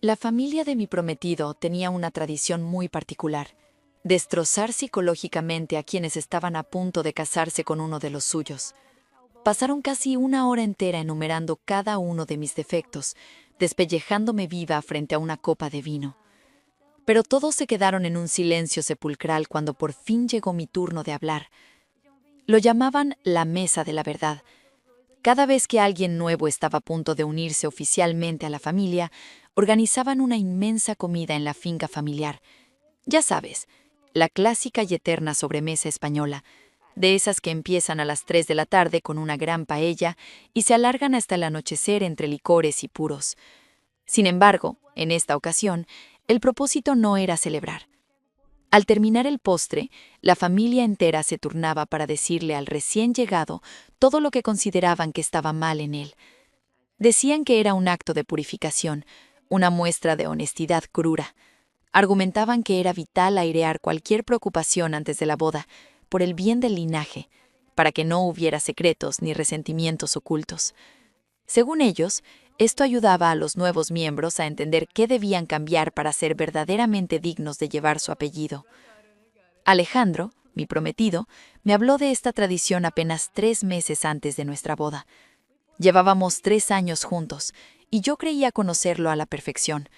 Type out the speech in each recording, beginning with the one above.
La familia de mi prometido tenía una tradición muy particular: destrozar psicológicamente a quienes estaban a punto de casarse con uno de los suyos. Pasaron casi una hora entera enumerando cada uno de mis defectos, despellejándome viva frente a una copa de vino. Pero todos se quedaron en un silencio sepulcral cuando por fin llegó mi turno de hablar. Lo llamaban la Mesa de la Verdad. Cada vez que alguien nuevo estaba a punto de unirse oficialmente a la familia, organizaban una inmensa comida en la finca familiar. Ya sabes, la clásica y eterna sobremesa española, de esas que empiezan a las 3 de la tarde con una gran paella y se alargan hasta el anochecer entre licores y puros. Sin embargo, en esta ocasión, el propósito no era celebrar. Al terminar el postre, la familia entera se turnaba para decirle al recién llegado todo lo que consideraban que estaba mal en él. Decían que era un acto de purificación, una muestra de honestidad crura. Argumentaban que era vital airear cualquier preocupación antes de la boda, por el bien del linaje, para que no hubiera secretos ni resentimientos ocultos. Según ellos, esto ayudaba a los nuevos miembros a entender qué debían cambiar para ser verdaderamente dignos de llevar su apellido. Alejandro, mi prometido, me habló de esta tradición apenas 3 meses antes de nuestra boda. Llevábamos 3 años juntos, y yo creía conocerlo a la perfección.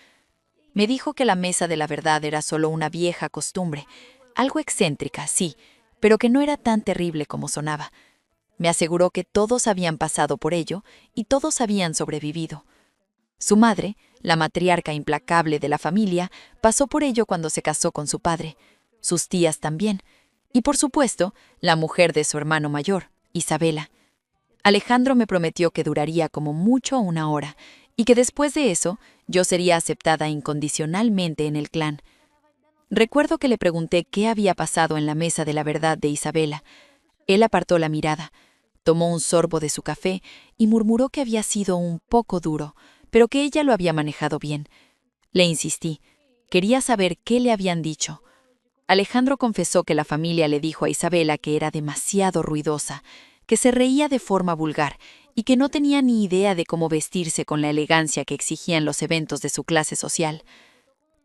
Me dijo que la Mesa de la Verdad era solo una vieja costumbre, algo excéntrica, sí, pero que no era tan terrible como sonaba. Me aseguró que todos habían pasado por ello y todos habían sobrevivido. Su madre, la matriarca implacable de la familia, pasó por ello cuando se casó con su padre, sus tías también, y por supuesto, la mujer de su hermano mayor, Isabela. Alejandro me prometió que duraría como mucho 1 hora, y que después de eso yo sería aceptada incondicionalmente en el clan. Recuerdo que le pregunté qué había pasado en la Mesa de la Verdad de Isabela. Él apartó la mirada, tomó un sorbo de su café y murmuró que había sido un poco duro, pero que ella lo había manejado bien. Le insistí. Quería saber qué le habían dicho. Alejandro confesó que la familia le dijo a Isabela que era demasiado ruidosa, que se reía de forma vulgar y que no tenía ni idea de cómo vestirse con la elegancia que exigían los eventos de su clase social.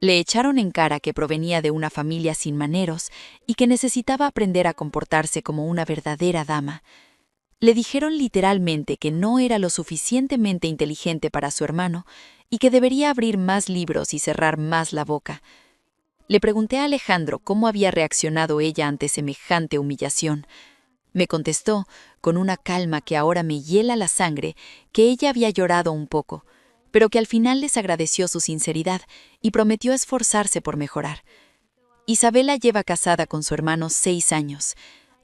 Le echaron en cara que provenía de una familia sin maneros y que necesitaba aprender a comportarse como una verdadera dama. Le dijeron literalmente que no era lo suficientemente inteligente para su hermano y que debería abrir más libros y cerrar más la boca. Le pregunté a Alejandro cómo había reaccionado ella ante semejante humillación. Me contestó, con una calma que ahora me hiela la sangre, que ella había llorado un poco, pero que al final les agradeció su sinceridad y prometió esforzarse por mejorar. Isabela lleva casada con su hermano 6 años.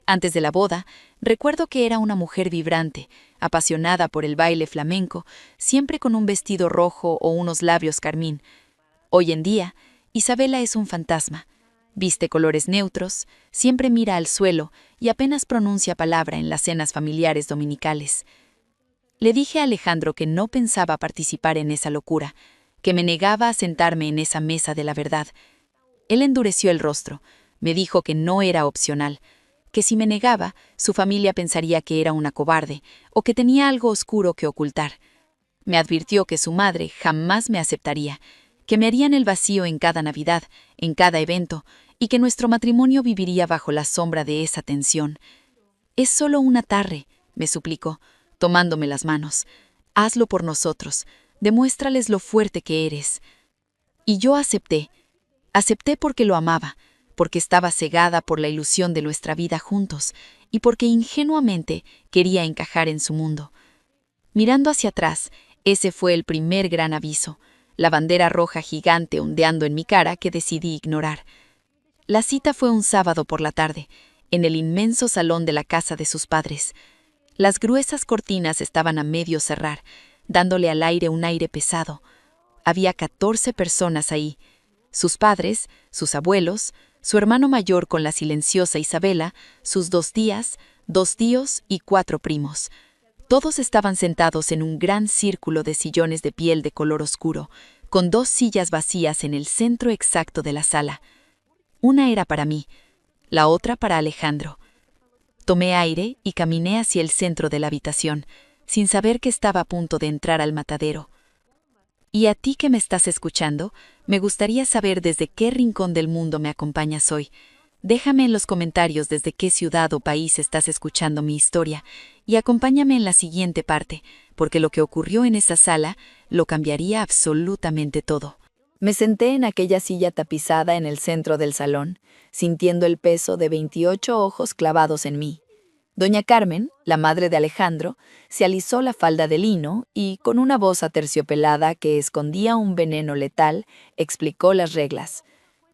Antes de la boda, recuerdo que era una mujer vibrante, apasionada por el baile flamenco, siempre con un vestido rojo o unos labios carmín. Hoy en día, Isabela es un fantasma. Viste colores neutros, siempre mira al suelo y apenas pronuncia palabra en las cenas familiares dominicales. Le dije a Alejandro que no pensaba participar en esa locura, que me negaba a sentarme en esa mesa de la verdad. Él endureció el rostro, me dijo que no era opcional, que si me negaba, su familia pensaría que era una cobarde o que tenía algo oscuro que ocultar. Me advirtió que su madre jamás me aceptaría, que me harían el vacío en cada Navidad, en cada evento, y que nuestro matrimonio viviría bajo la sombra de esa tensión. «Es solo un atarre», me suplicó, tomándome las manos. «Hazlo por nosotros, demuéstrales lo fuerte que eres». Y yo acepté. Acepté porque lo amaba, porque estaba cegada por la ilusión de nuestra vida juntos y porque ingenuamente quería encajar en su mundo. Mirando hacia atrás, ese fue el primer gran aviso, la bandera roja gigante ondeando en mi cara que decidí ignorar. La cita fue un sábado por la tarde, en el inmenso salón de la casa de sus padres. Las gruesas cortinas estaban a medio cerrar, dándole al aire un aire pesado. Había 14 personas ahí. Sus padres, sus abuelos, su hermano mayor con la silenciosa Isabela, sus 2 tías, 2 tíos y 4 primos. Todos estaban sentados en un gran círculo de sillones de piel de color oscuro, con 2 sillas vacías en el centro exacto de la sala. Una era para mí, la otra para Alejandro. Tomé aire y caminé hacia el centro de la habitación, sin saber que estaba a punto de entrar al matadero. Y a ti que me estás escuchando, me gustaría saber desde qué rincón del mundo me acompañas hoy. Déjame en los comentarios desde qué ciudad o país estás escuchando mi historia y acompáñame en la siguiente parte, porque lo que ocurrió en esa sala lo cambiaría absolutamente todo. Me senté en aquella silla tapizada en el centro del salón, sintiendo el peso de 28 ojos clavados en mí. Doña Carmen, la madre de Alejandro, se alisó la falda de lino y, con una voz aterciopelada que escondía un veneno letal, explicó las reglas.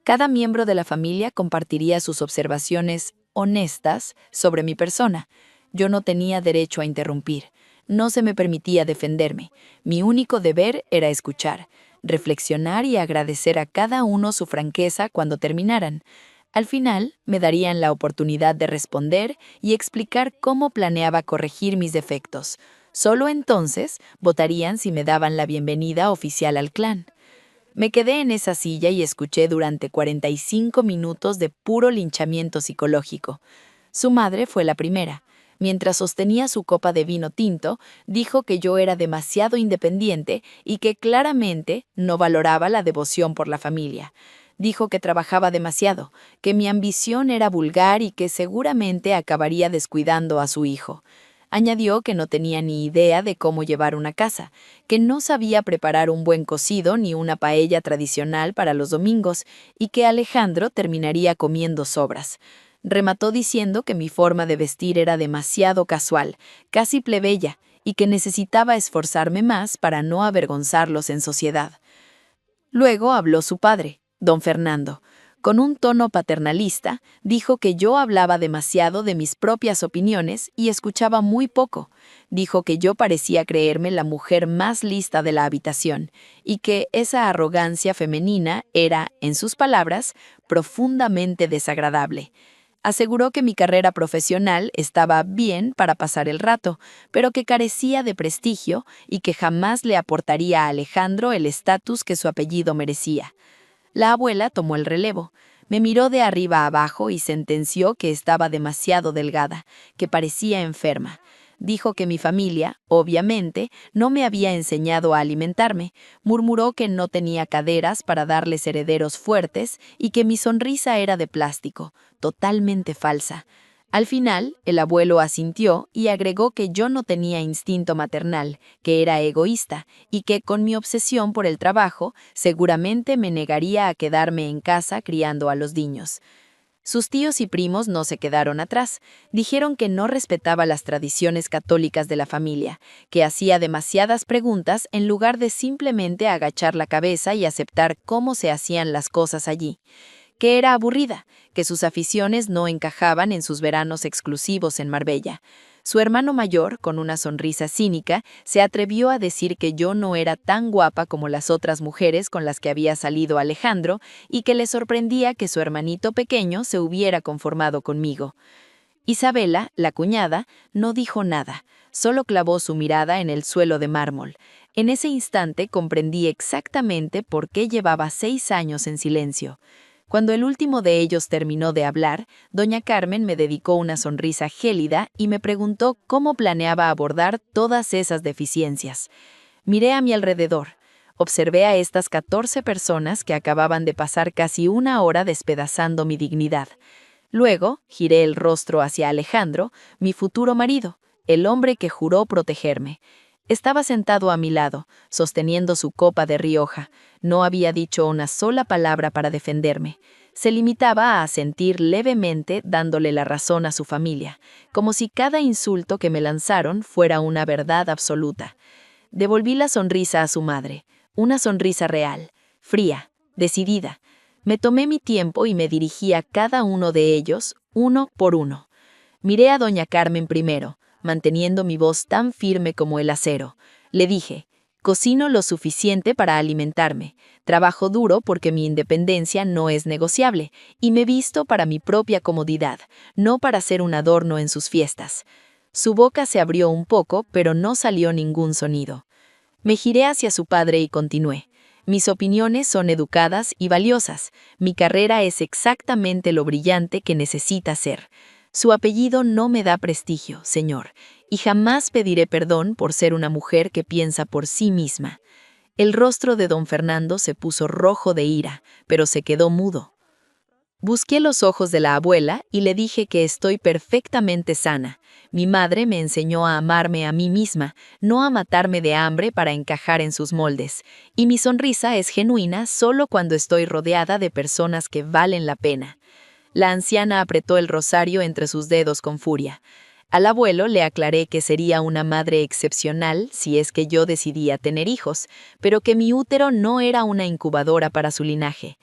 Cada miembro de la familia compartiría sus observaciones honestas sobre mi persona. Yo no tenía derecho a interrumpir. No se me permitía defenderme. Mi único deber era escuchar, reflexionar y agradecer a cada uno su franqueza cuando terminaran. Al final, me darían la oportunidad de responder y explicar cómo planeaba corregir mis defectos. Solo entonces votarían si me daban la bienvenida oficial al clan. Me quedé en esa silla y escuché durante 45 minutos de puro linchamiento psicológico. Su madre fue la primera. Mientras sostenía su copa de vino tinto, dijo que yo era demasiado independiente y que claramente no valoraba la devoción por la familia. Dijo que trabajaba demasiado, que mi ambición era vulgar y que seguramente acabaría descuidando a su hijo. Añadió que no tenía ni idea de cómo llevar una casa, que no sabía preparar un buen cocido ni una paella tradicional para los domingos y que Alejandro terminaría comiendo sobras. Remató diciendo que mi forma de vestir era demasiado casual, casi plebeya, y que necesitaba esforzarme más para no avergonzarlos en sociedad. Luego habló su padre, don Fernando. Con un tono paternalista, dijo que yo hablaba demasiado de mis propias opiniones y escuchaba muy poco. Dijo que yo parecía creerme la mujer más lista de la habitación y que esa arrogancia femenina era, en sus palabras, profundamente desagradable. Aseguró que mi carrera profesional estaba bien para pasar el rato, pero que carecía de prestigio y que jamás le aportaría a Alejandro el estatus que su apellido merecía. La abuela tomó el relevo. Me miró de arriba a abajo y sentenció que estaba demasiado delgada, que parecía enferma. Dijo que mi familia, obviamente, no me había enseñado a alimentarme. Murmuró que no tenía caderas para darles herederos fuertes y que mi sonrisa era de plástico, totalmente falsa. Al final, el abuelo asintió y agregó que yo no tenía instinto maternal, que era egoísta y que con mi obsesión por el trabajo seguramente me negaría a quedarme en casa criando a los niños. Sus tíos y primos no se quedaron atrás. Dijeron que no respetaba las tradiciones católicas de la familia, que hacía demasiadas preguntas en lugar de simplemente agachar la cabeza y aceptar cómo se hacían las cosas allí. Que era aburrida, que sus aficiones no encajaban en sus veranos exclusivos en Marbella. Su hermano mayor, con una sonrisa cínica, se atrevió a decir que yo no era tan guapa como las otras mujeres con las que había salido Alejandro y que le sorprendía que su hermanito pequeño se hubiera conformado conmigo. Isabela, la cuñada, no dijo nada, solo clavó su mirada en el suelo de mármol. En ese instante comprendí exactamente por qué llevaba 6 años en silencio. Cuando el último de ellos terminó de hablar, doña Carmen me dedicó una sonrisa gélida y me preguntó cómo planeaba abordar todas esas deficiencias. Miré a mi alrededor. Observé a estas 14 personas que acababan de pasar casi una hora despedazando mi dignidad. Luego, giré el rostro hacia Alejandro, mi futuro marido, el hombre que juró protegerme. Estaba sentado a mi lado, sosteniendo su copa de Rioja. No había dicho una sola palabra para defenderme. Se limitaba a asentir levemente dándole la razón a su familia, como si cada insulto que me lanzaron fuera una verdad absoluta. Devolví la sonrisa a su madre, una sonrisa real, fría, decidida. Me tomé mi tiempo y me dirigí a cada uno de ellos, uno por uno. Miré a doña Carmen primero, manteniendo mi voz tan firme como el acero. Le dije, cocino lo suficiente para alimentarme, trabajo duro porque mi independencia no es negociable, y me visto para mi propia comodidad, no para ser un adorno en sus fiestas. Su boca se abrió un poco, pero no salió ningún sonido. Me giré hacia su padre y continué. Mis opiniones son educadas y valiosas. Mi carrera es exactamente lo brillante que necesita ser. Su apellido no me da prestigio, señor, y jamás pediré perdón por ser una mujer que piensa por sí misma. El rostro de don Fernando se puso rojo de ira, pero se quedó mudo. Busqué los ojos de la abuela y le dije que estoy perfectamente sana. Mi madre me enseñó a amarme a mí misma, no a matarme de hambre para encajar en sus moldes. Y mi sonrisa es genuina solo cuando estoy rodeada de personas que valen la pena. La anciana apretó el rosario entre sus dedos con furia. Al abuelo le aclaré que sería una madre excepcional si es que yo decidía tener hijos, pero que mi útero no era una incubadora para su linaje.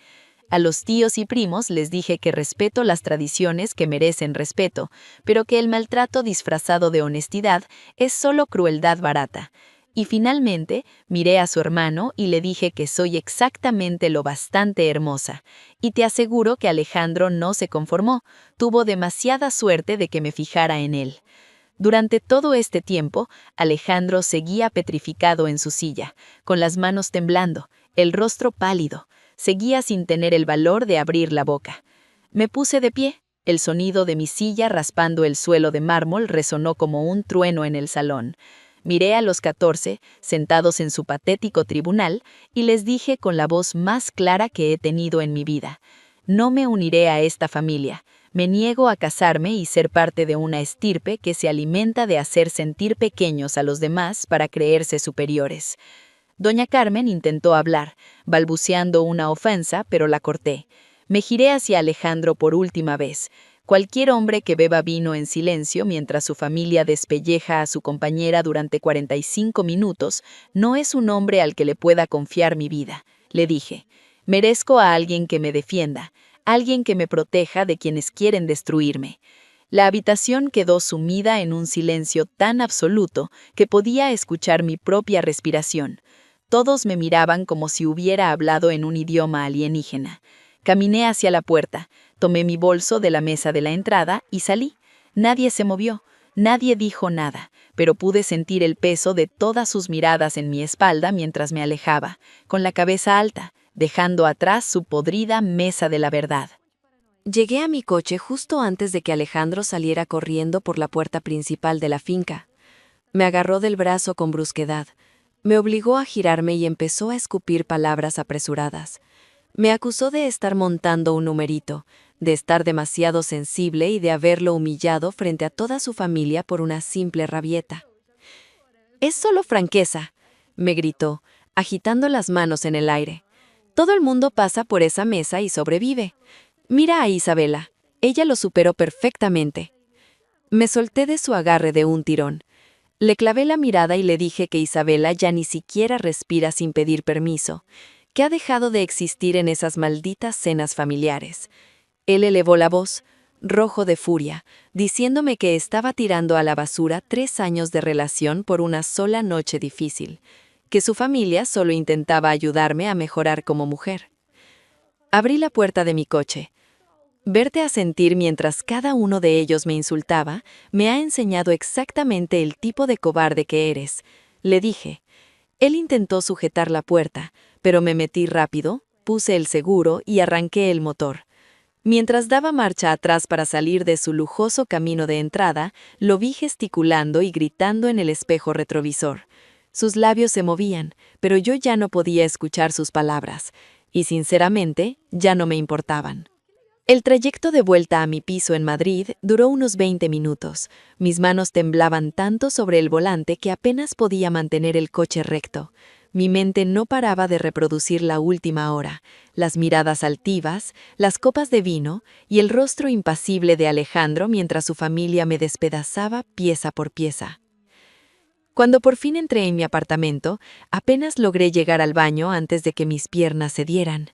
A los tíos y primos les dije que respeto las tradiciones que merecen respeto, pero que el maltrato disfrazado de honestidad es solo crueldad barata. Y finalmente miré a su hermano y le dije que soy exactamente lo bastante hermosa. Y te aseguro que Alejandro no se conformó, tuvo demasiada suerte de que me fijara en él. Durante todo este tiempo, Alejandro seguía petrificado en su silla, con las manos temblando, el rostro pálido. Seguía sin tener el valor de abrir la boca. Me puse de pie. El sonido de mi silla raspando el suelo de mármol resonó como un trueno en el salón. Miré a los 14, sentados en su patético tribunal, y les dije con la voz más clara que he tenido en mi vida: no me uniré a esta familia. Me niego a casarme y ser parte de una estirpe que se alimenta de hacer sentir pequeños a los demás para creerse superiores. Doña Carmen intentó hablar, balbuceando una ofensa, pero la corté. Me giré hacia Alejandro por última vez. Cualquier hombre que beba vino en silencio mientras su familia despelleja a su compañera durante 45 minutos no es un hombre al que le pueda confiar mi vida, le dije. Merezco a alguien que me defienda, alguien que me proteja de quienes quieren destruirme. La habitación quedó sumida en un silencio tan absoluto que podía escuchar mi propia respiración. Todos me miraban como si hubiera hablado en un idioma alienígena. Caminé hacia la puerta, tomé mi bolso de la mesa de la entrada y salí. Nadie se movió, nadie dijo nada, pero pude sentir el peso de todas sus miradas en mi espalda mientras me alejaba, con la cabeza alta, dejando atrás su podrida mesa de la verdad. Llegué a mi coche justo antes de que Alejandro saliera corriendo por la puerta principal de la finca. Me agarró del brazo con brusquedad. Me obligó a girarme y empezó a escupir palabras apresuradas. Me acusó de estar montando un numerito, de estar demasiado sensible y de haberlo humillado frente a toda su familia por una simple rabieta. «Es solo franqueza», me gritó, agitando las manos en el aire. «Todo el mundo pasa por esa mesa y sobrevive. Mira a Isabela, ella lo superó perfectamente». Me solté de su agarre de un tirón. Le clavé la mirada y le dije que Isabela ya ni siquiera respira sin pedir permiso, que ha dejado de existir en esas malditas cenas familiares. Él elevó la voz, rojo de furia, diciéndome que estaba tirando a la basura 3 años de relación por una sola noche difícil, que su familia solo intentaba ayudarme a mejorar como mujer. Abrí la puerta de mi coche. Verte asentir mientras cada uno de ellos me insultaba me ha enseñado exactamente el tipo de cobarde que eres, le dije. Él intentó sujetar la puerta, pero me metí rápido, puse el seguro y arranqué el motor. Mientras daba marcha atrás para salir de su lujoso camino de entrada, lo vi gesticulando y gritando en el espejo retrovisor. Sus labios se movían, pero yo ya no podía escuchar sus palabras, y sinceramente ya no me importaban. El trayecto de vuelta a mi piso en Madrid duró unos 20 minutos. Mis manos temblaban tanto sobre el volante que apenas podía mantener el coche recto. Mi mente no paraba de reproducir la última hora, las miradas altivas, las copas de vino y el rostro impasible de Alejandro mientras su familia me despedazaba pieza por pieza. Cuando por fin entré en mi apartamento, apenas logré llegar al baño antes de que mis piernas cedieran.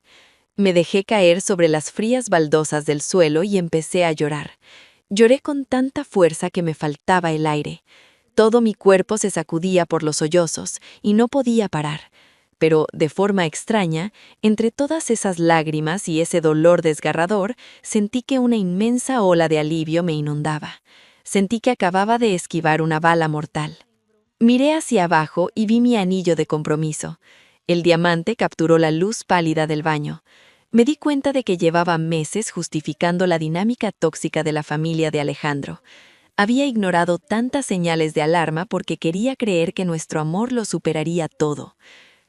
Me dejé caer sobre las frías baldosas del suelo y empecé a llorar. Lloré con tanta fuerza que me faltaba el aire. Todo mi cuerpo se sacudía por los sollozos y no podía parar. Pero, de forma extraña, entre todas esas lágrimas y ese dolor desgarrador, sentí que una inmensa ola de alivio me inundaba. Sentí que acababa de esquivar una bala mortal. Miré hacia abajo y vi mi anillo de compromiso. El diamante capturó la luz pálida del baño. Me di cuenta de que llevaba meses justificando la dinámica tóxica de la familia de Alejandro. Había ignorado tantas señales de alarma porque quería creer que nuestro amor lo superaría todo.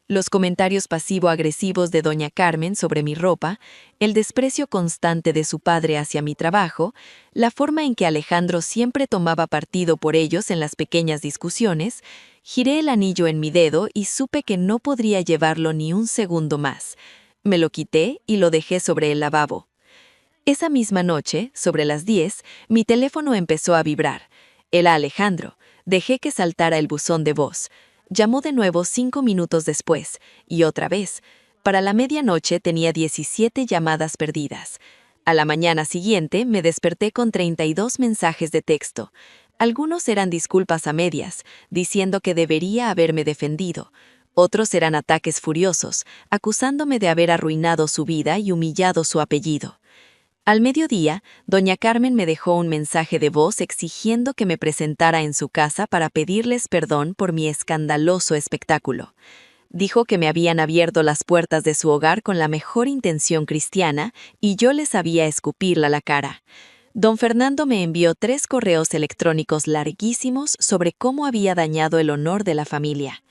Los comentarios pasivo-agresivos de doña Carmen sobre mi ropa, el desprecio constante de su padre hacia mi trabajo, la forma en que Alejandro siempre tomaba partido por ellos en las pequeñas discusiones, giré el anillo en mi dedo y supe que no podría llevarlo ni un segundo más. Me lo quité y lo dejé sobre el lavabo. Esa misma noche, sobre las 10, mi teléfono empezó a vibrar. Era Alejandro. Dejé que saltara el buzón de voz. Llamó de nuevo 5 minutos después, y otra vez. Para la medianoche tenía 17 llamadas perdidas. A la mañana siguiente me desperté con 32 mensajes de texto. Algunos eran disculpas a medias, diciendo que debería haberme defendido. Otros eran ataques furiosos, acusándome de haber arruinado su vida y humillado su apellido. Al mediodía, doña Carmen me dejó un mensaje de voz exigiendo que me presentara en su casa para pedirles perdón por mi escandaloso espectáculo. Dijo que me habían abierto las puertas de su hogar con la mejor intención cristiana y yo les había escupirla la cara. Don Fernando me envió 3 correos electrónicos larguísimos sobre cómo había dañado el honor de la familia.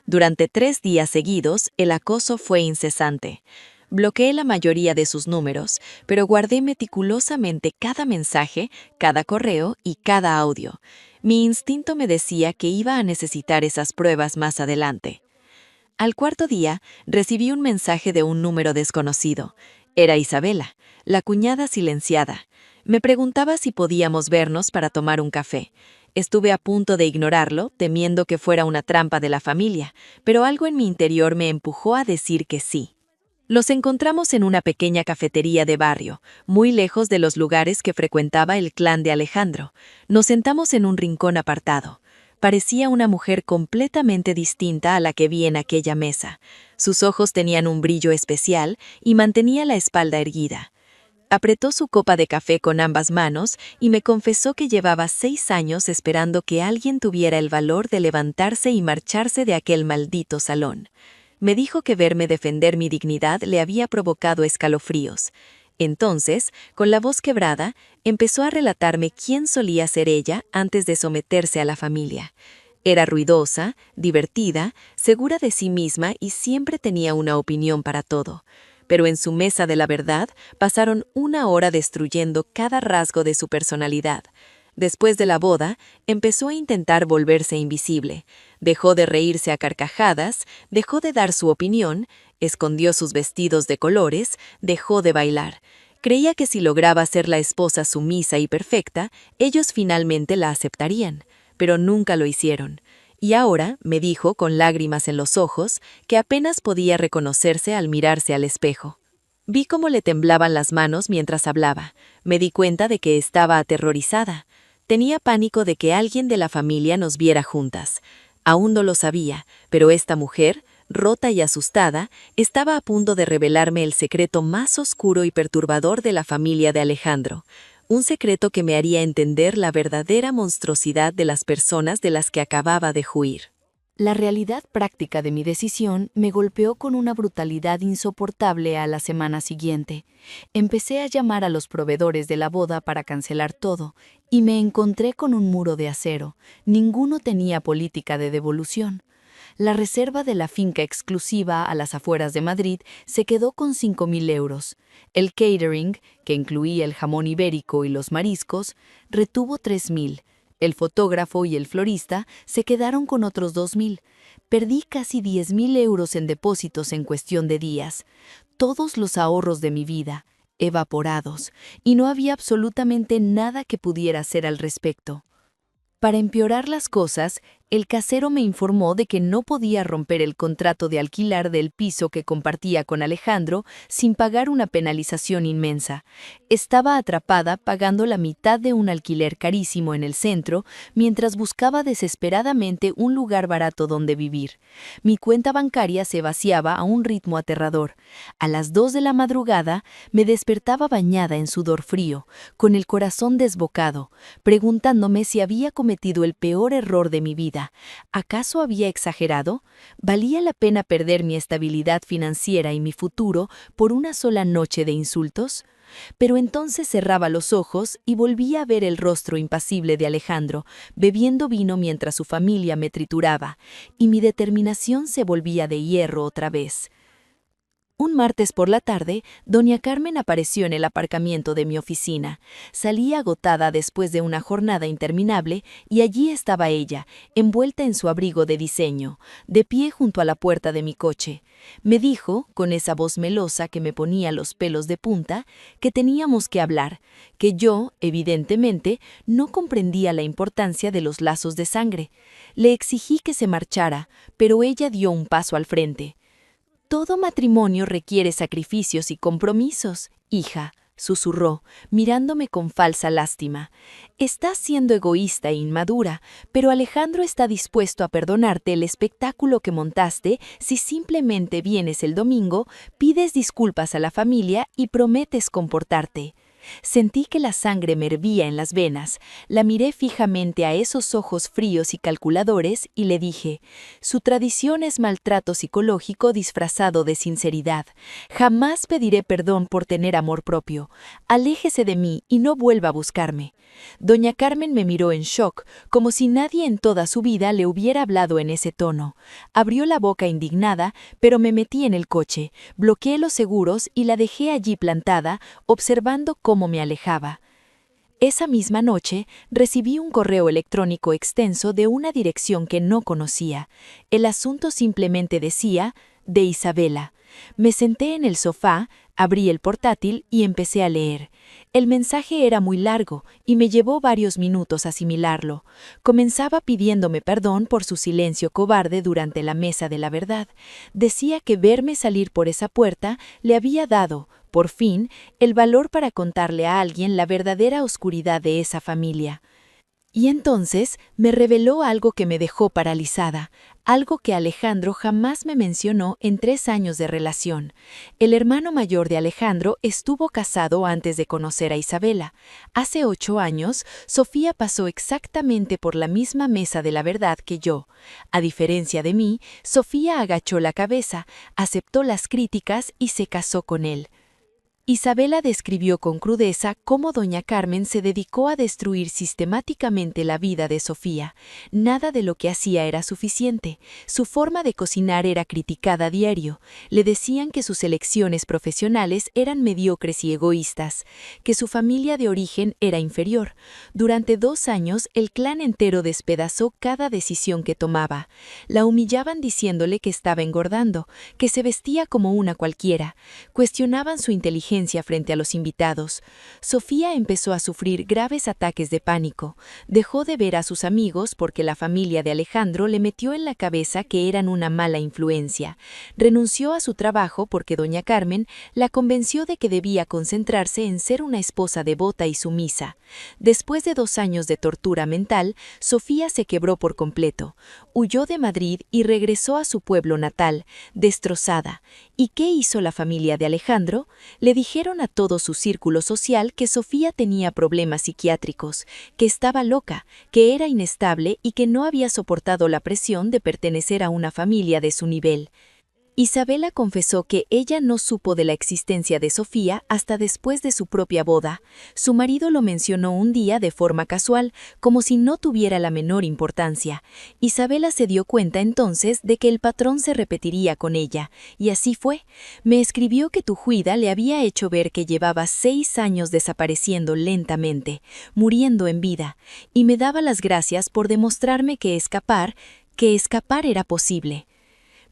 Durante 3 días seguidos, el acoso fue incesante. Bloqueé la mayoría de sus números, pero guardé meticulosamente cada mensaje, cada correo y cada audio. Mi instinto me decía que iba a necesitar esas pruebas más adelante. Al cuarto día, recibí un mensaje de un número desconocido. Era Isabela, la cuñada silenciada. Me preguntaba si podíamos vernos para tomar un café. Estuve a punto de ignorarlo, temiendo que fuera una trampa de la familia, pero algo en mi interior me empujó a decir que sí. Los encontramos en una pequeña cafetería de barrio, muy lejos de los lugares que frecuentaba el clan de Alejandro. Nos sentamos en un rincón apartado. Parecía una mujer completamente distinta a la que vi en aquella mesa. Sus ojos tenían un brillo especial y mantenía la espalda erguida. Apretó su copa de café con ambas manos y me confesó que llevaba 6 años esperando que alguien tuviera el valor de levantarse y marcharse de aquel maldito salón. Me dijo que verme defender mi dignidad le había provocado escalofríos. Entonces, con la voz quebrada, empezó a relatarme quién solía ser ella antes de someterse a la familia. Era ruidosa, divertida, segura de sí misma y siempre tenía una opinión para todo. Pero en su mesa de la verdad pasaron 1 hora destruyendo cada rasgo de su personalidad. Después de la boda, empezó a intentar volverse invisible. Dejó de reírse a carcajadas, dejó de dar su opinión, escondió sus vestidos de colores, dejó de bailar. Creía que si lograba ser la esposa sumisa y perfecta, ellos finalmente la aceptarían, pero nunca lo hicieron. Y ahora, me dijo con lágrimas en los ojos, que apenas podía reconocerse al mirarse al espejo. Vi cómo le temblaban las manos mientras hablaba. Me di cuenta de que estaba aterrorizada. Tenía pánico de que alguien de la familia nos viera juntas. Aún no lo sabía, pero esta mujer, rota y asustada, estaba a punto de revelarme el secreto más oscuro y perturbador de la familia de Alejandro. Un secreto que me haría entender la verdadera monstruosidad de las personas de las que acababa de huir. La realidad práctica de mi decisión me golpeó con una brutalidad insoportable a la semana siguiente. Empecé a llamar a los proveedores de la boda para cancelar todo, y me encontré con un muro de acero. Ninguno tenía política de devolución. La reserva de la finca exclusiva a las afueras de Madrid se quedó con 5.000 euros. El catering, que incluía el jamón ibérico y los mariscos, retuvo 3.000. El fotógrafo y el florista se quedaron con otros 2.000. Perdí casi 10.000 euros en depósitos en cuestión de días. Todos los ahorros de mi vida, evaporados, y no había absolutamente nada que pudiera hacer al respecto. Para empeorar las cosas, el casero me informó de que no podía romper el contrato de alquilar del piso que compartía con Alejandro sin pagar una penalización inmensa. Estaba atrapada pagando la mitad de un alquiler carísimo en el centro, mientras buscaba desesperadamente un lugar barato donde vivir. Mi cuenta bancaria se vaciaba a un ritmo aterrador. A las 2 de la madrugada me despertaba bañada en sudor frío, con el corazón desbocado, preguntándome si había cometido el peor error de mi vida. vida. ¿Acaso había exagerado? ¿Valía la pena perder mi estabilidad financiera y mi futuro por una sola noche de insultos? Pero entonces cerraba los ojos y volvía a ver el rostro impasible de Alejandro, bebiendo vino mientras su familia me trituraba, y mi determinación se volvía de hierro otra vez. Un martes por la tarde, doña Carmen apareció en el aparcamiento de mi oficina. Salí agotada después de una jornada interminable y allí estaba ella, envuelta en su abrigo de diseño, de pie junto a la puerta de mi coche. Me dijo, con esa voz melosa que me ponía los pelos de punta, que teníamos que hablar, que yo, evidentemente, no comprendía la importancia de los lazos de sangre. Le exigí que se marchara, pero ella dio un paso al frente. «Todo matrimonio requiere sacrificios y compromisos, hija», susurró, mirándome con falsa lástima. «Estás siendo egoísta e inmadura, pero Alejandro está dispuesto a perdonarte el espectáculo que montaste si simplemente vienes el domingo, pides disculpas a la familia y prometes comportarte». Sentí que la sangre me hervía en las venas. La miré fijamente a esos ojos fríos y calculadores y le dije: «Su tradición es maltrato psicológico disfrazado de sinceridad. Jamás pediré perdón por tener amor propio. Aléjese de mí y no vuelva a buscarme». Doña Carmen me miró en shock, como si nadie en toda su vida le hubiera hablado en ese tono. Abrió la boca indignada, pero me metí en el coche, bloqueé los seguros y la dejé allí plantada, observando cómo me alejaba. Esa misma noche recibí un correo electrónico extenso de una dirección que no conocía. El asunto simplemente decía: «De Isabela». Me senté en el sofá, abrí el portátil y empecé a leer. El mensaje era muy largo y me llevó varios minutos asimilarlo. Comenzaba pidiéndome perdón por su silencio cobarde durante la mesa de la verdad. Decía que verme salir por esa puerta le había dado, por fin, el valor para contarle a alguien la verdadera oscuridad de esa familia. Y entonces me reveló algo que me dejó paralizada, algo que Alejandro jamás me mencionó en 3 años de relación. El hermano mayor de Alejandro estuvo casado antes de conocer a Isabela. Hace 8 años, Sofía pasó exactamente por la misma mesa de la verdad que yo. A diferencia de mí, Sofía agachó la cabeza, aceptó las críticas y se casó con él. Isabela describió con crudeza cómo doña Carmen se dedicó a destruir sistemáticamente la vida de Sofía. Nada de lo que hacía era suficiente. Su forma de cocinar era criticada a diario. Le decían que sus elecciones profesionales eran mediocres y egoístas, que su familia de origen era inferior. Durante 2 años, el clan entero despedazó cada decisión que tomaba. La humillaban diciéndole que estaba engordando, que se vestía como una cualquiera. Cuestionaban su inteligencia frente a los invitados. Sofía empezó a sufrir graves ataques de pánico. Dejó de ver a sus amigos porque la familia de Alejandro le metió en la cabeza que eran una mala influencia. Renunció a su trabajo porque doña Carmen la convenció de que debía concentrarse en ser una esposa devota y sumisa. Después de 2 años de tortura mental, Sofía se quebró por completo. Huyó de Madrid y regresó a su pueblo natal, destrozada. ¿Y qué hizo la familia de Alejandro? Le dijeron a todo su círculo social que Sofía tenía problemas psiquiátricos, que estaba loca, que era inestable y que no había soportado la presión de pertenecer a una familia de su nivel. Isabela confesó que ella no supo de la existencia de Sofía hasta después de su propia boda. Su marido lo mencionó un día de forma casual, como si no tuviera la menor importancia. Isabela se dio cuenta entonces de que el patrón se repetiría con ella, y así fue. Me escribió que Tujuida le había hecho ver que llevaba 6 años desapareciendo lentamente, muriendo en vida, y me daba las gracias por demostrarme que escapar era posible.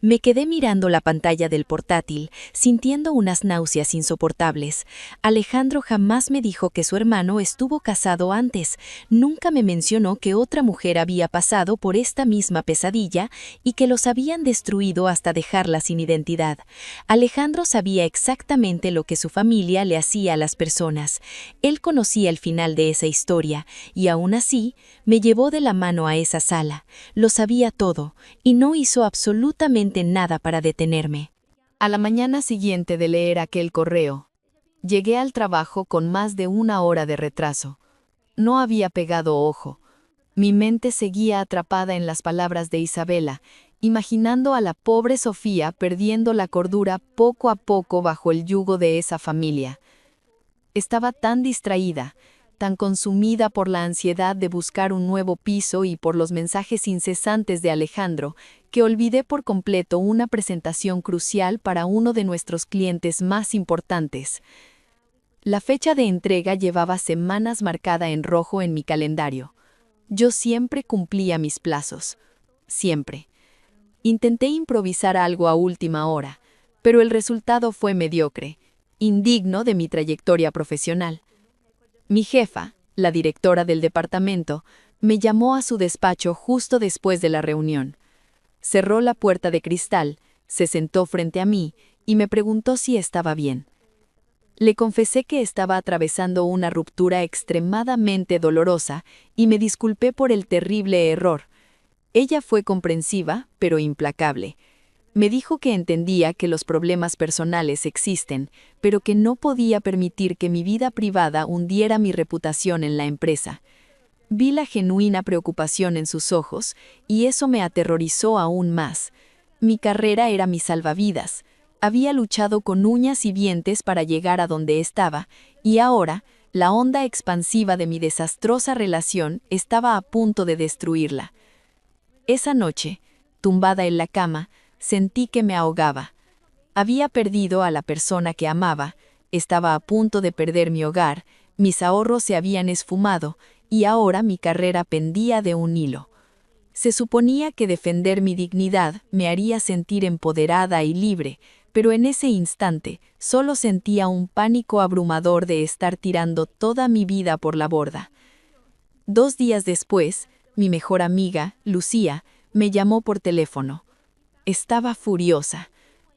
Me quedé mirando la pantalla del portátil, sintiendo unas náuseas insoportables. Alejandro jamás me dijo que su hermano estuvo casado antes, nunca me mencionó que otra mujer había pasado por esta misma pesadilla y que los habían destruido hasta dejarla sin identidad. Alejandro sabía exactamente lo que su familia le hacía a las personas. Él conocía el final de esa historia y aún así me llevó de la mano a esa sala. Lo sabía todo y no hizo absolutamente nada para detenerme. A la mañana siguiente de leer aquel correo, llegué al trabajo con más de 1 hora de retraso. No había pegado ojo. Mi mente seguía atrapada en las palabras de Isabela, imaginando a la pobre Sofía perdiendo la cordura poco a poco bajo el yugo de esa familia. Estaba tan distraída, tan consumida por la ansiedad de buscar un nuevo piso y por los mensajes incesantes de Alejandro, que olvidé por completo una presentación crucial para uno de nuestros clientes más importantes. La fecha de entrega llevaba semanas marcada en rojo en mi calendario. Yo siempre cumplía mis plazos. Siempre. Intenté improvisar algo a última hora, pero el resultado fue mediocre, indigno de mi trayectoria profesional. Mi jefa, la directora del departamento, me llamó a su despacho justo después de la reunión. Cerró la puerta de cristal, se sentó frente a mí y me preguntó si estaba bien. Le confesé que estaba atravesando una ruptura extremadamente dolorosa y me disculpé por el terrible error. Ella fue comprensiva, pero implacable. Me dijo que entendía que los problemas personales existen, pero que no podía permitir que mi vida privada hundiera mi reputación en la empresa. Vi la genuina preocupación en sus ojos, y eso me aterrorizó aún más. Mi carrera era mi salvavidas. Había luchado con uñas y dientes para llegar a donde estaba, y ahora, la onda expansiva de mi desastrosa relación estaba a punto de destruirla. Esa noche, tumbada en la cama, sentí que me ahogaba. Había perdido a la persona que amaba, estaba a punto de perder mi hogar, mis ahorros se habían esfumado y ahora mi carrera pendía de un hilo. Se suponía que defender mi dignidad me haría sentir empoderada y libre, pero en ese instante solo sentía un pánico abrumador de estar tirando toda mi vida por la borda. 2 días después, mi mejor amiga, Lucía, me llamó por teléfono. Estaba furiosa.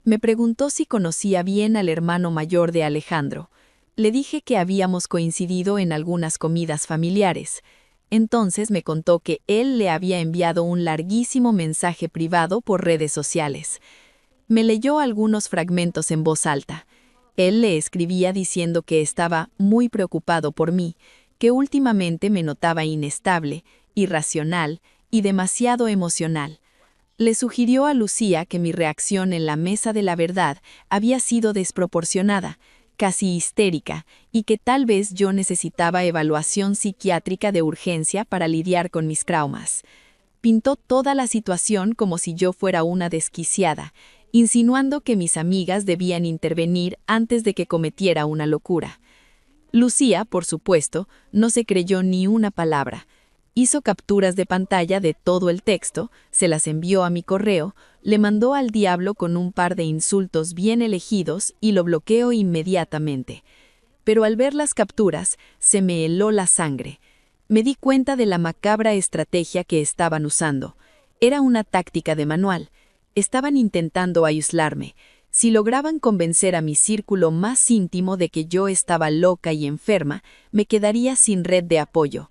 Me preguntó si conocía bien al hermano mayor de Alejandro. Le dije que habíamos coincidido en algunas comidas familiares. Entonces me contó que él le había enviado un larguísimo mensaje privado por redes sociales. Me leyó algunos fragmentos en voz alta. Él le escribía diciendo que estaba muy preocupado por mí, que últimamente me notaba inestable, irracional y demasiado emocional. Le sugirió a Lucía que mi reacción en la mesa de la verdad había sido desproporcionada, casi histérica, y que tal vez yo necesitaba evaluación psiquiátrica de urgencia para lidiar con mis traumas. Pintó toda la situación como si yo fuera una desquiciada, insinuando que mis amigas debían intervenir antes de que cometiera una locura. Lucía, por supuesto, no se creyó ni una palabra. Hizo capturas de pantalla de todo el texto, se las envió a mi correo, le mandó al diablo con un par de insultos bien elegidos y lo bloqueó inmediatamente. Pero al ver las capturas, se me heló la sangre. Me di cuenta de la macabra estrategia que estaban usando. Era una táctica de manual. Estaban intentando aislarme. Si lograban convencer a mi círculo más íntimo de que yo estaba loca y enferma, me quedaría sin red de apoyo.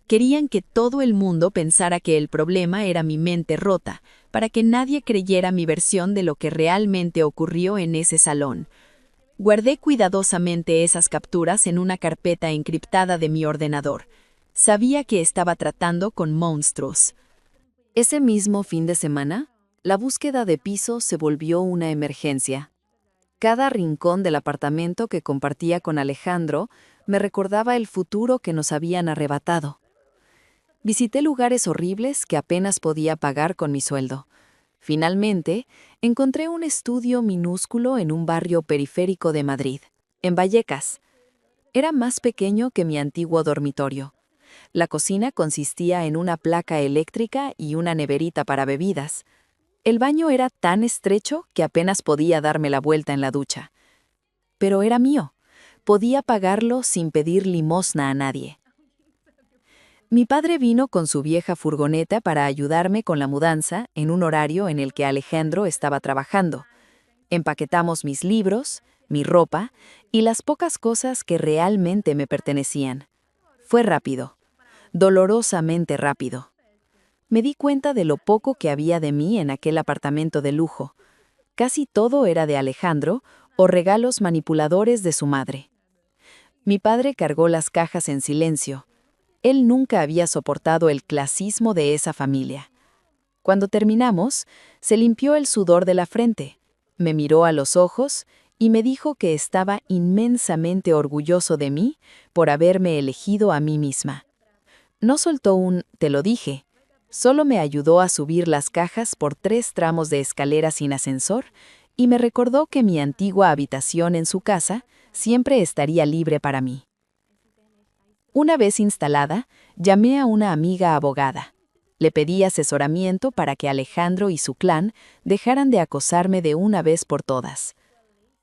Querían que todo el mundo pensara que el problema era mi mente rota, para que nadie creyera mi versión de lo que realmente ocurrió en ese salón. Guardé cuidadosamente esas capturas en una carpeta encriptada de mi ordenador. Sabía que estaba tratando con monstruos. Ese mismo fin de semana, la búsqueda de piso se volvió una emergencia. Cada rincón del apartamento que compartía con Alejandro me recordaba el futuro que nos habían arrebatado. Visité lugares horribles que apenas podía pagar con mi sueldo. Finalmente, encontré un estudio minúsculo en un barrio periférico de Madrid, en Vallecas. Era más pequeño que mi antiguo dormitorio. La cocina consistía en una placa eléctrica y una neverita para bebidas. El baño era tan estrecho que apenas podía darme la vuelta en la ducha. Pero era mío. Podía pagarlo sin pedir limosna a nadie. Mi padre vino con su vieja furgoneta para ayudarme con la mudanza en un horario en el que Alejandro estaba trabajando. Empaquetamos mis libros, mi ropa y las pocas cosas que realmente me pertenecían. Fue rápido, dolorosamente rápido. Me di cuenta de lo poco que había de mí en aquel apartamento de lujo. Casi todo era de Alejandro o regalos manipuladores de su madre. Mi padre cargó las cajas en silencio. Él nunca había soportado el clasismo de esa familia. Cuando terminamos, se limpió el sudor de la frente, me miró a los ojos y me dijo que estaba inmensamente orgulloso de mí por haberme elegido a mí misma. No soltó un «te lo dije», solo me ayudó a subir las cajas por 3 tramos de escalera sin ascensor y me recordó que mi antigua habitación en su casa siempre estaría libre para mí. Una vez instalada, llamé a una amiga abogada. Le pedí asesoramiento para que Alejandro y su clan dejaran de acosarme de una vez por todas.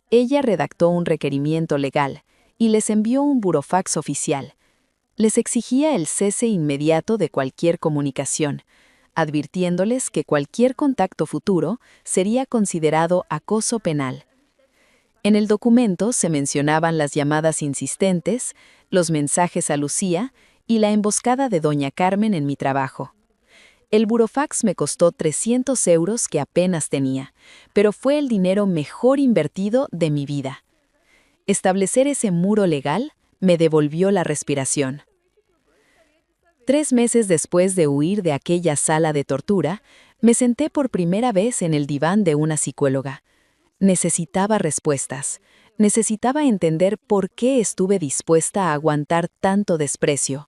Ella redactó un requerimiento legal y les envió un burofax oficial. Les exigía el cese inmediato de cualquier comunicación, advirtiéndoles que cualquier contacto futuro sería considerado acoso penal. En el documento se mencionaban las llamadas insistentes, los mensajes a Lucía y la emboscada de doña Carmen en mi trabajo. El burofax me costó 300 euros que apenas tenía, pero fue el dinero mejor invertido de mi vida. Establecer ese muro legal me devolvió la respiración. 3 meses después de huir de aquella sala de tortura, me senté por primera vez en el diván de una psicóloga. Necesitaba respuestas. Necesitaba entender por qué estuve dispuesta a aguantar tanto desprecio,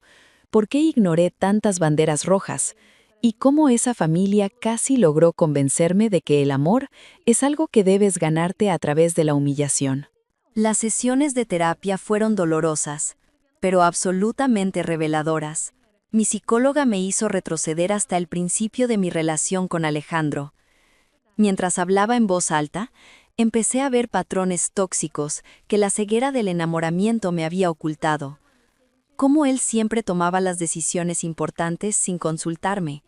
por qué ignoré tantas banderas rojas, y cómo esa familia casi logró convencerme de que el amor es algo que debes ganarte a través de la humillación. Las sesiones de terapia fueron dolorosas, pero absolutamente reveladoras. Mi psicóloga me hizo retroceder hasta el principio de mi relación con Alejandro. Mientras hablaba en voz alta, empecé a ver patrones tóxicos que la ceguera del enamoramiento me había ocultado. Cómo él siempre tomaba las decisiones importantes sin consultarme.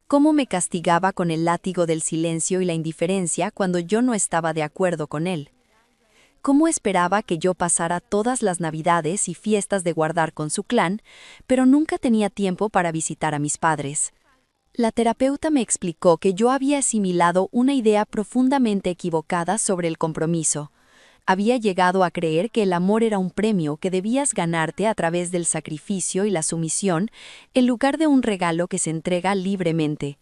Cómo me castigaba con el látigo del silencio y la indiferencia cuando yo no estaba de acuerdo con él. Cómo esperaba que yo pasara todas las Navidades y fiestas de guardar con su clan, pero nunca tenía tiempo para visitar a mis padres. La terapeuta me explicó que yo había asimilado una idea profundamente equivocada sobre el compromiso. Había llegado a creer que el amor era un premio que debías ganarte a través del sacrificio y la sumisión, en lugar de un regalo que se entrega libremente.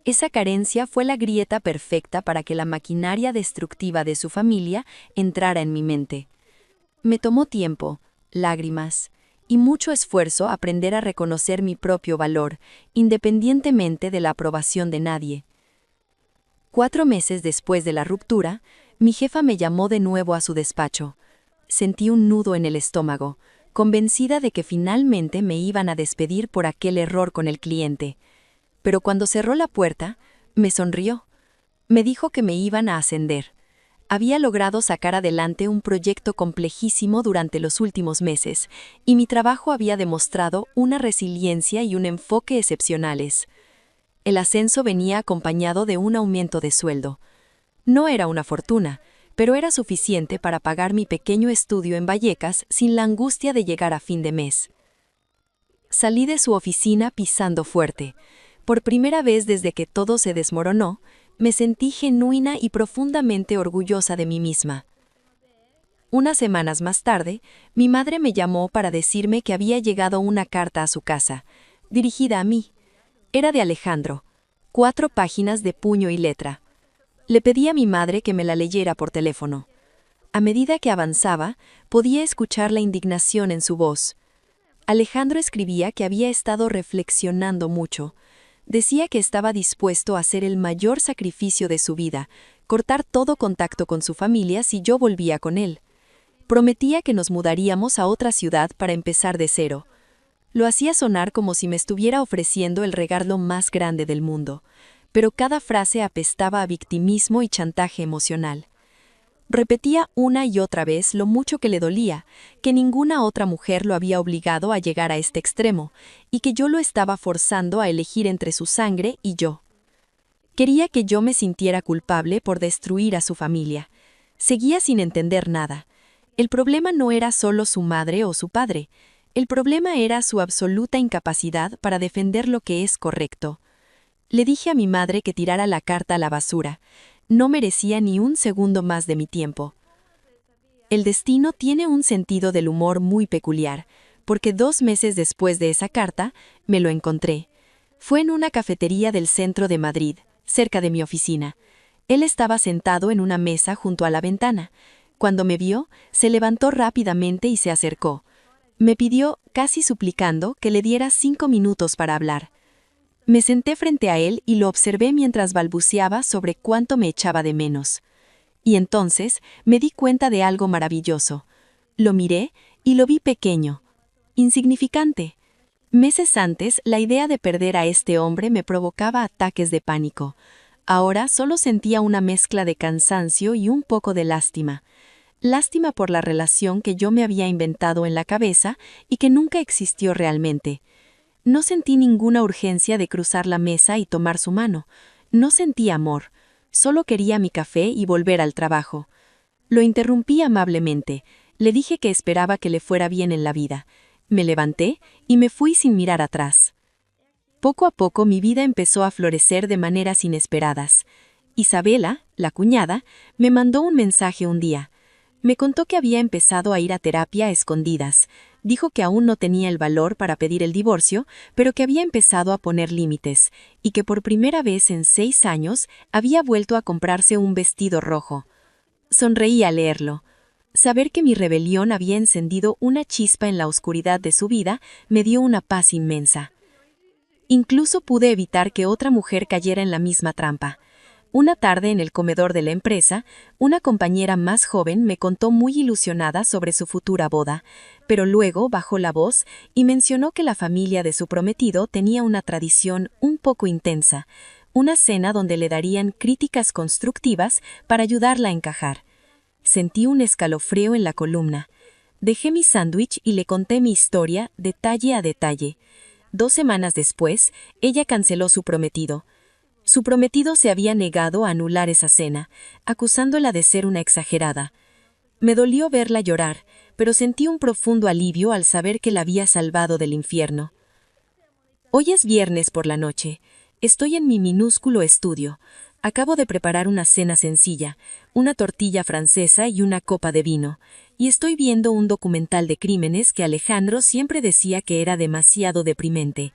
Esa carencia fue la grieta perfecta para que la maquinaria destructiva de su familia entrara en mi mente. Me tomó tiempo, lágrimas y mucho esfuerzo aprender a reconocer mi propio valor, independientemente de la aprobación de nadie. 4 meses después de la ruptura, mi jefa me llamó de nuevo a su despacho. Sentí un nudo en el estómago, convencida de que finalmente me iban a despedir por aquel error con el cliente. Pero cuando cerró la puerta, me sonrió. Me dijo que me iban a ascender. Había logrado sacar adelante un proyecto complejísimo durante los últimos meses, y mi trabajo había demostrado una resiliencia y un enfoque excepcionales. El ascenso venía acompañado de un aumento de sueldo. No era una fortuna, pero era suficiente para pagar mi pequeño estudio en Vallecas sin la angustia de llegar a fin de mes. Salí de su oficina pisando fuerte. Por primera vez desde que todo se desmoronó, me sentí genuina y profundamente orgullosa de mí misma. Unas semanas más tarde, mi madre me llamó para decirme que había llegado una carta a su casa, dirigida a mí. Era de Alejandro, 4 páginas de puño y letra. Le pedí a mi madre que me la leyera por teléfono. A medida que avanzaba, podía escuchar la indignación en su voz. Alejandro escribía que había estado reflexionando mucho. Decía que estaba dispuesto a hacer el mayor sacrificio de su vida, cortar todo contacto con su familia si yo volvía con él. Prometía que nos mudaríamos a otra ciudad para empezar de cero. Lo hacía sonar como si me estuviera ofreciendo el regalo más grande del mundo, pero cada frase apestaba a victimismo y chantaje emocional. Repetía una y otra vez lo mucho que le dolía, que ninguna otra mujer lo había obligado a llegar a este extremo, y que yo lo estaba forzando a elegir entre su sangre y yo. Quería que yo me sintiera culpable por destruir a su familia. Seguía sin entender nada. El problema no era solo su madre o su padre. El problema era su absoluta incapacidad para defender lo que es correcto. Le dije a mi madre que tirara la carta a la basura. No merecía ni un segundo más de mi tiempo. El destino tiene un sentido del humor muy peculiar. porque 2 meses después de esa carta, me lo encontré. Fue en una cafetería del centro de Madrid, cerca de mi oficina. Él estaba sentado en una mesa junto a la ventana. Cuando me vio, se levantó rápidamente y se acercó. Me pidió, casi suplicando, que le diera 5 minutos para hablar. Me senté frente a él y lo observé mientras balbuceaba sobre cuánto me echaba de menos. Y entonces me di cuenta de algo maravilloso. Lo miré y lo vi pequeño, insignificante. Meses antes, la idea de perder a este hombre me provocaba ataques de pánico. Ahora solo sentía una mezcla de cansancio y un poco de lástima. Lástima por la relación que yo me había inventado en la cabeza y que nunca existió realmente. No sentí ninguna urgencia de cruzar la mesa y tomar su mano. No sentí amor. Solo quería mi café y volver al trabajo. Lo interrumpí amablemente. Le dije que esperaba que le fuera bien en la vida. Me levanté y me fui sin mirar atrás. Poco a poco mi vida empezó a florecer de maneras inesperadas. Isabela, la cuñada, me mandó un mensaje un día. Me contó que había empezado a ir a terapia a escondidas. Dijo que aún no tenía el valor para pedir el divorcio, pero que había empezado a poner límites, y que por primera vez en 6 años había vuelto a comprarse un vestido rojo. Sonreí al leerlo. Saber que mi rebelión había encendido una chispa en la oscuridad de su vida me dio una paz inmensa. Incluso pude evitar que otra mujer cayera en la misma trampa. Una tarde en el comedor de la empresa, una compañera más joven me contó muy ilusionada sobre su futura boda, pero luego bajó la voz y mencionó que la familia de su prometido tenía una tradición un poco intensa, una cena donde le darían críticas constructivas para ayudarla a encajar. Sentí un escalofrío en la columna. Dejé mi sándwich y le conté mi historia detalle a detalle. 2 semanas después, ella canceló su prometido. Su prometido se había negado a anular esa cena, acusándola de ser una exagerada. Me dolió verla llorar, pero sentí un profundo alivio al saber que la había salvado del infierno. Hoy es viernes por la noche. Estoy en mi minúsculo estudio. Acabo de preparar una cena sencilla, una tortilla francesa y una copa de vino, y estoy viendo un documental de crímenes que Alejandro siempre decía que era demasiado deprimente.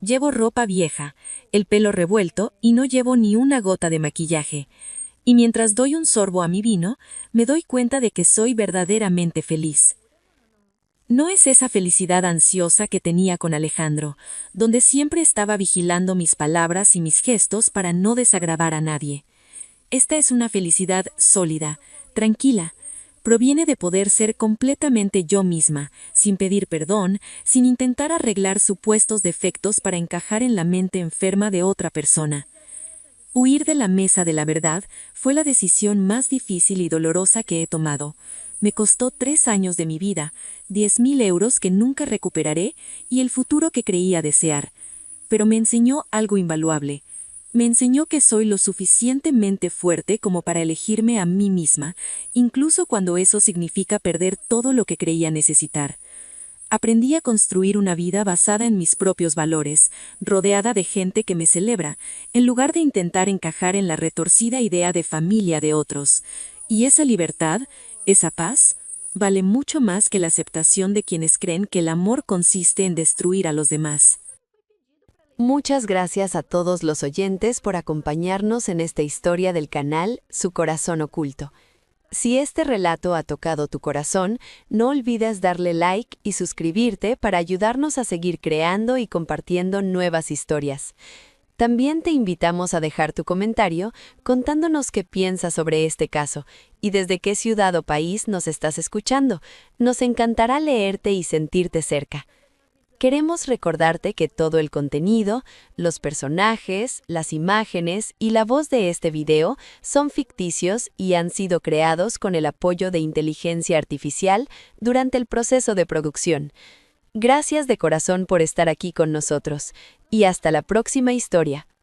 Llevo ropa vieja, el pelo revuelto y no llevo ni una gota de maquillaje. Y mientras doy un sorbo a mi vino, me doy cuenta de que soy verdaderamente feliz. No es esa felicidad ansiosa que tenía con Alejandro, donde siempre estaba vigilando mis palabras y mis gestos para no desagravar a nadie. Esta es una felicidad sólida, tranquila. Proviene de poder ser completamente yo misma, sin pedir perdón, sin intentar arreglar supuestos defectos para encajar en la mente enferma de otra persona. Huir de la mesa de la verdad fue la decisión más difícil y dolorosa que he tomado. Me costó 3 años de mi vida, 10.000 euros que nunca recuperaré y el futuro que creía desear. Pero me enseñó algo invaluable. Me enseñó que soy lo suficientemente fuerte como para elegirme a mí misma, incluso cuando eso significa perder todo lo que creía necesitar. Aprendí a construir una vida basada en mis propios valores, rodeada de gente que me celebra, en lugar de intentar encajar en la retorcida idea de familia de otros. Y esa libertad, esa paz, vale mucho más que la aceptación de quienes creen que el amor consiste en destruir a los demás. Muchas gracias a todos los oyentes por acompañarnos en esta historia del canal Su Corazón Oculto. Si este relato ha tocado tu corazón, no olvides darle like y suscribirte para ayudarnos a seguir creando y compartiendo nuevas historias. También te invitamos a dejar tu comentario contándonos qué piensas sobre este caso y desde qué ciudad o país nos estás escuchando. Nos encantará leerte y sentirte cerca. Queremos recordarte que todo el contenido, los personajes, las imágenes y la voz de este video son ficticios y han sido creados con el apoyo de inteligencia artificial durante el proceso de producción. Gracias de corazón por estar aquí con nosotros y hasta la próxima historia.